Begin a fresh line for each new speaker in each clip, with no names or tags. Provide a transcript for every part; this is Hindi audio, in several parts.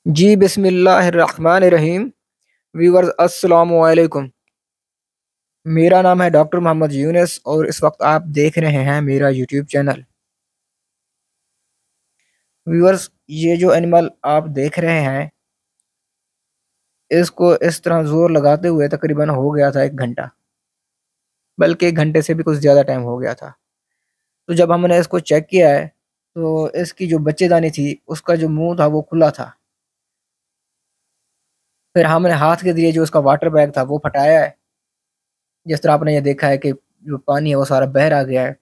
जी बिस्मिल्लाहिर्रहमानिर्रहीम। व्यूअर्स अस्सलामु अलैकुम। मेरा नाम है डॉक्टर मोहम्मद यूनुस और इस वक्त आप देख रहे हैं मेरा यूट्यूब चैनल। व्यूअर्स, ये जो एनिमल आप देख रहे हैं, इसको इस तरह जोर लगाते हुए तकरीबन हो गया था 1 घंटा, बल्कि 1 घंटे से भी कुछ ज़्यादा टाइम हो गया था। तो जब हमने इसको चेक किया है तो इसकी जो बच्चेदानी थी उसका जो मुंह था वो खुला था। फिर हमने हाथ के जरिए जो उसका वाटर बैग था वो फटाया है। जिस तरह आपने ये देखा है कि जो पानी है वो सारा बहर आ गया है।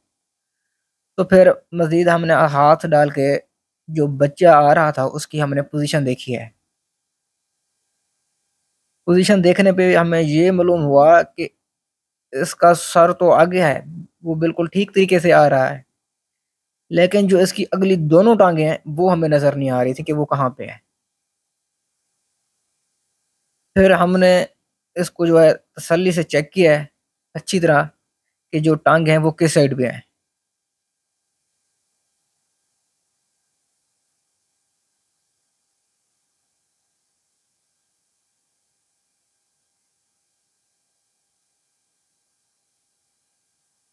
तो फिर मज़ीद हमने हाथ डाल के जो बच्चा आ रहा था उसकी हमने पोजीशन देखी है। पोजीशन देखने पे हमें ये मालूम हुआ कि इसका सर तो आगे है, वो बिल्कुल ठीक तरीके से आ रहा है। लेकिन जो इसकी अगली दोनों टाँगें हैं वो हमें नज़र नहीं आ रही थी कि वो कहाँ पे है। फिर हमने इसको जो है तसल्ली से चेक किया है अच्छी तरह कि जो टाँगे हैं वो किस साइड पे हैं।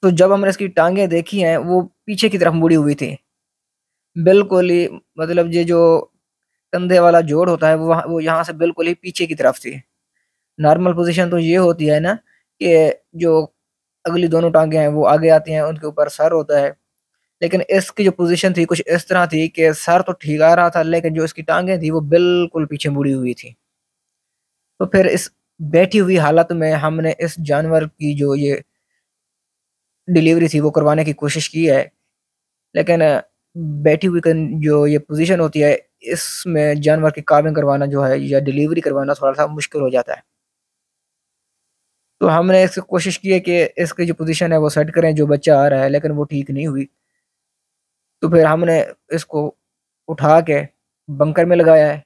तो जब हमने इसकी टाँगें देखी हैं वो पीछे की तरफ मुड़ी हुई थी। बिल्कुल ही, मतलब ये जो कंधे वाला जोड़ होता है वो यहाँ से बिल्कुल ही पीछे की तरफ थी। नॉर्मल पोज़ीशन तो ये होती है ना कि जो अगली दोनों टाँगें हैं वो आगे आती हैं, उनके ऊपर सर होता है। लेकिन इसकी जो पोज़ीशन थी कुछ इस तरह थी कि सर तो ठीक आ रहा था लेकिन जो इसकी टाँगें थी वो बिल्कुल पीछे मुड़ी हुई थी। तो फिर इस बैठी हुई हालत में हमने इस जानवर की जो ये डिलीवरी थी वो करवाने की कोशिश की है। लेकिन बैठी हुई जो ये पोज़ीशन होती है, इसमें जानवर की काबिंग करवाना जो है या डिलीवरी करवाना थोड़ा-सा मुश्किल हो जाता है। तो हमने इससे कोशिश की है कि इसकी जो पोज़ीशन है वो सेट करें, जो बच्चा आ रहा है, लेकिन वो ठीक नहीं हुई। तो फिर हमने इसको उठा के बंकर में लगाया है।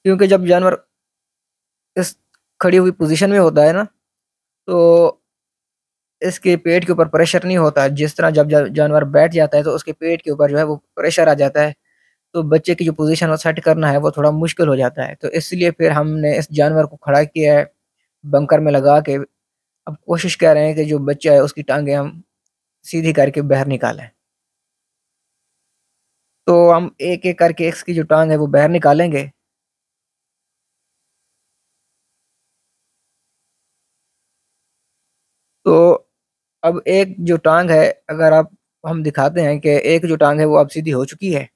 क्योंकि जब जानवर इस खड़ी हुई पोज़ीशन में होता है ना, तो इसके पेट के ऊपर प्रेशर नहीं होता है। जिस तरह जब जानवर बैठ जाता है तो उसके पेट के ऊपर जो है वो प्रेशर आ जाता है। तो बच्चे की जो पोज़ीशन वो सेट करना है वो थोड़ा मुश्किल हो जाता है। तो इसलिए फिर हमने इस जानवर को खड़ा किया है बंकर में लगा के। अब कोशिश कर रहे हैं कि जो बच्चा है उसकी टाँगें हम सीधी करके बाहर निकालें। तो हम एक-एक करके इसकी जो टाँग है वो बाहर निकालेंगे। तो अब एक जो टाँग है, अगर आप हम दिखाते हैं कि एक जो टाँग है वो अब सीधी हो चुकी है।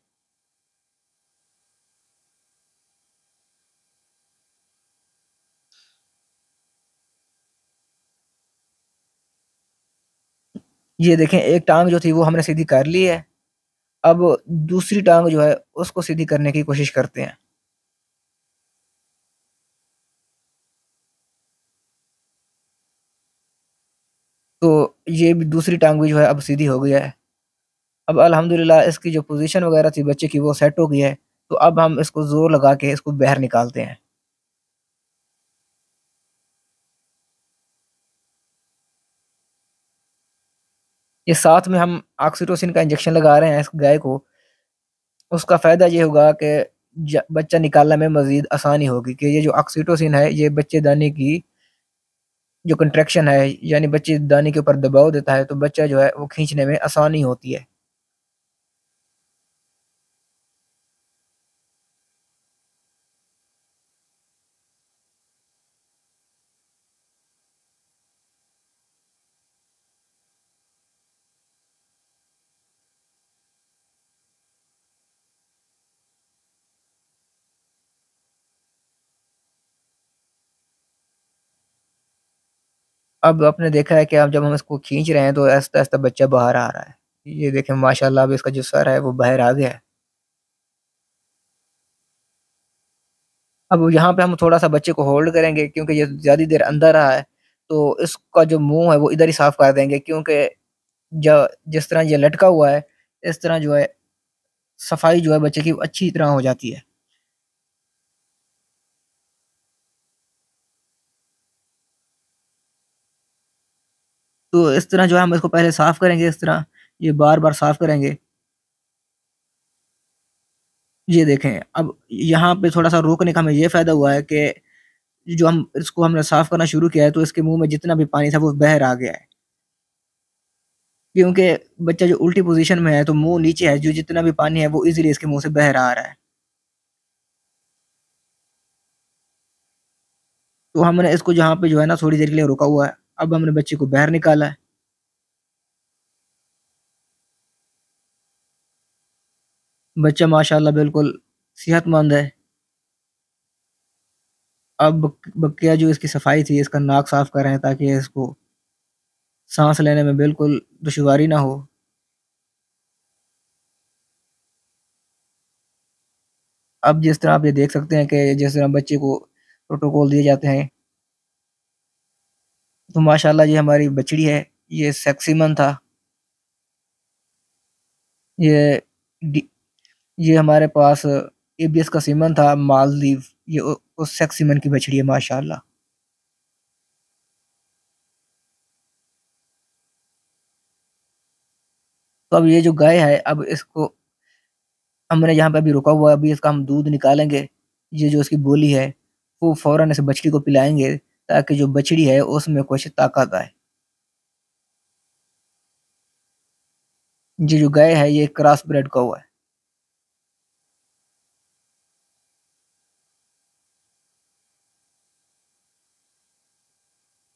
ये देखें, एक टाँग जो थी वो हमने सीधी कर ली है। अब दूसरी टाँग जो है उसको सीधी करने की कोशिश करते हैं। तो ये भी दूसरी टाँग भी जो है अब सीधी हो गया है। अब अल्हम्दुलिल्लाह इसकी जो पोज़ीशन वग़ैरह थी बच्चे की वो सेट हो गई है। तो अब हम इसको ज़ोर लगा के इसको बाहर निकालते हैं। ये साथ में हम ऑक्सीटोसिन का इंजेक्शन लगा रहे हैं इस गाय को। उसका फ़ायदा ये होगा कि बच्चा निकालने में मज़ीद आसानी होगी कि ये जो ऑक्सीटोसिन है ये बच्चेदानी की जो कंट्रैक्शन है, यानी बच्चेदानी के ऊपर दबाव देता है तो बच्चा जो है वो खींचने में आसानी होती है। अब आपने देखा है कि अब जब हम इसको खींच रहे हैं तो आहिस्ता-आहिस्ता बच्चा बाहर आ रहा है। ये देखें, माशाअल्लाह, अब इसका जो सर है वो बाहर आ गया है। अब यहाँ पे हम थोड़ा-सा बच्चे को होल्ड करेंगे क्योंकि ये ज़्यादा देर अंदर रहा है, तो इसका जो मुँह है वो इधर ही साफ़ कर देंगे क्योंकि ज जिस तरह ये लटका हुआ है, इस तरह जो है सफाई जो है बच्चे की अच्छी तरह हो जाती है। तो इस तरह जो है हम इसको पहले साफ़ करेंगे इस तरह, ये बार-बार साफ़ करेंगे। ये देखें, अब यहाँ पे थोड़ा-सा रोकने का हमें ये फ़ायदा हुआ है कि जो हम इसको हमने साफ़ करना शुरू किया है, तो इसके मुँह में जितना भी पानी था वो बाहर आ गया है। क्योंकि बच्चा जो उल्टी पोज़ीशन में है, तो मुँह नीचे है, जो जितना भी पानी है वो ईज़िली इसके मुँह से बाहर आ रहा है। तो हमने इसको जहाँ पे जो है ना थोड़ी देर के लिए रुका हुआ है। अब हमने बच्चे को बाहर निकाला है। बच्चा माशाअल्लाह बिल्कुल सेहतमंद है। अब बकिया जो इसकी सफाई थी, इसका नाक साफ़ कर रहे हैं ताकि इसको साँस लेने में बिल्कुल दुश्वारी ना हो। अब जिस तरह आप ये देख सकते हैं कि जिस तरह बच्चे को प्रोटोकॉल दिए जाते हैं, तो माशाअल्लाह ये हमारी बछड़ी है, ये सेक्सीमन था। ये डि ये हमारे पास एबीएस का सीमन था मालदीव, ये उस सेक्सीमन की बछड़ी है माशाअल्लाह। तो अब ये जो गाय है, अब इसको हमने यहाँ पे अभी रुका हुआ है, अभी इसका हम दूध निकालेंगे। ये जो इसकी बोली है, वो फ़ौरन इस बछड़ी को पिलाएँगे ताकि जो बछड़ी है उसमें कुछ ताकत आए। ये जो गाय है ये क्रॉस ब्रेड गौ है।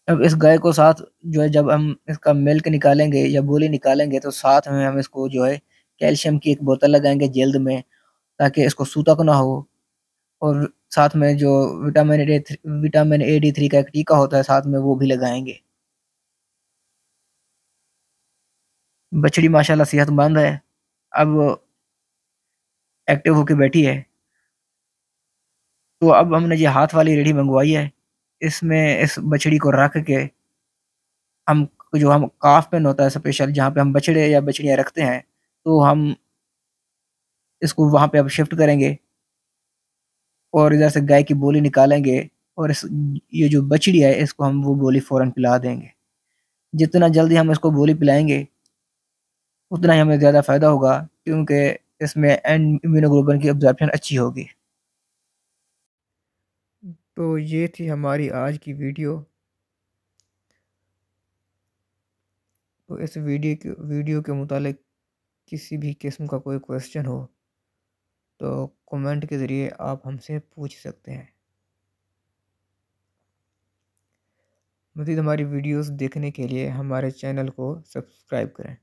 अब इस गाय को साथ जो है जब हम इसका मिल्क निकालेंगे या बोली निकालेंगे तो साथ में हम इसको जो है कैल्शियम की एक बोतल लगाएँगे जिल्द में ताकि इसको सूतक ना हो और साथ में जो विटामिन ए डी 3 का एक टीका होता है साथ में वो भी लगाएँगे। बछड़ी माशाल्लाह सेहतमंद है। अब एक्टिव होके बैठी है। तो अब हमने ये हाथ वाली रेडी मंगवाई है। इसमें इस बछड़ी को रख के हम जो हम काफ पेन होता है स्पेशल जहाँ पे हम बछड़े या बछड़ियाँ रखते हैं, तो हम इसको वहाँ पे अब शिफ्ट करेंगे और इधर से गाय की बोली निकालेंगे और इस ये जो बछड़ी है इसको हम वो बोली फ़ौरन पिला देंगे। जितना जल्दी हम इसको बोली पिलाएँगे, उतना ही हमें ज़्यादा फ़ायदा होगा क्योंकि इसमें एंड इम्यूनोग्लोबुलिन की अब्ज़ॉर्प्शन अच्छी होगी। तो ये थी हमारी आज की वीडियो। तो इस वीडियो के मुतालिक किसी भी किस्म का कोई क्वेश्चन हो तो कमेंट के ज़रिए आप हमसे पूछ सकते हैं। मज़ीद हमारी वीडियोस देखने के लिए हमारे चैनल को सब्सक्राइब करें।